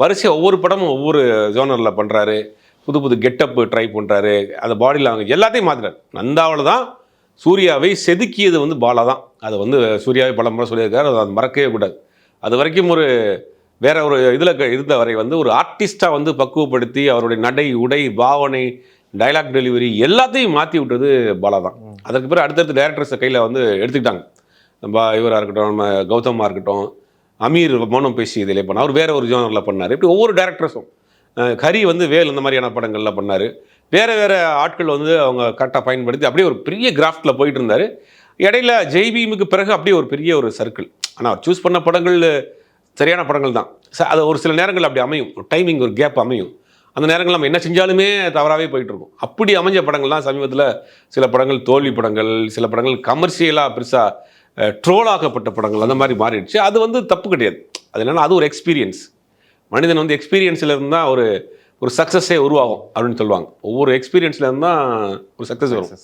வரிசையாக ஒவ்வொரு படமும் ஒவ்வொரு ஜோனரில் பண்ணுறாரு. புது புது கெட்டப்பு ட்ரை பண்ணுறாரு. அந்த பாடி லாங்குவேஜ் எல்லாத்தையும் மாற்றுறாரு. நந்தாவில் தான் சூர்யாவை செதுக்கியது வந்து பாலா தான். அதை வந்து சூர்யாவை பல முறை சொல்லியிருக்காரு. அதை மறக்கவே கூடாது. அது வரைக்கும் வேற ஒரு இதில் இருந்த வரை வந்து ஒரு ஆர்டிஸ்டாக வந்து பக்குவப்படுத்தி அவருடைய நடை, உடை, பாவனை, டைலாக் டெலிவரி எல்லாத்தையும் மாற்றி விட்டது பாலா தான். அதற்கு பிறகு அடுத்தடுத்த டேரக்டர்ஸை கையில் வந்து எடுத்துக்கிட்டாங்க. இவராக இருக்கட்டும், நம்ம கௌதமாக இருக்கட்டும், அமீர் மௌனம் பேசி இதில் பண்ணார். அவர் வேற ஒரு ஜோனரில் பண்ணார். இப்படி ஒவ்வொரு டேரக்டர்ஸும் ஹரி வந்து வேல் இந்த மாதிரியான படங்கள்லாம் பண்ணார். வேறு வேறு ஆட்கள் வந்து அவங்க கரெக்டாக பயன்படுத்தி அப்படியே ஒரு பெரிய கிராஃப்டில் போயிட்டு இருந்தார். இடையில ஜெய்பீமுக்கு பிறகு அப்படியே ஒரு பெரிய ஒரு சர்க்கிள். ஆனால் அவர் சூஸ் பண்ண படங்கள் சரியான படங்கள் தான். அது ஒரு சில நேரங்கள் அப்படி அமையும். ஒரு டைமிங், ஒரு கேப் அமையும். அந்த நேரங்கள் நம்ம என்ன செஞ்சாலுமே தவறாகவே போயிட்டுருக்கும். அப்படி அமைஞ்ச படங்கள்லாம் சமீபத்தில் சில படங்கள் தோல்வி படங்கள், சில படங்கள் கமர்ஷியலாக பெருசாக ட்ரோலாக்கப்பட்ட படங்கள் அந்த மாதிரி மாறிடுச்சு. அது வந்து தப்பு கிடையாது. அது என்னென்னா அது ஒரு எக்ஸ்பீரியன்ஸ். மனிதன் வந்து எக்ஸ்பீரியன்ஸில் இருந்தால் ஒரு சக்ஸஸே உருவாகும் அப்படின்னு சொல்லுவாங்க. ஒவ்வொரு எக்ஸ்பீரியன்ஸில் இருந்தால் ஒரு சக்ஸஸ் வரும்.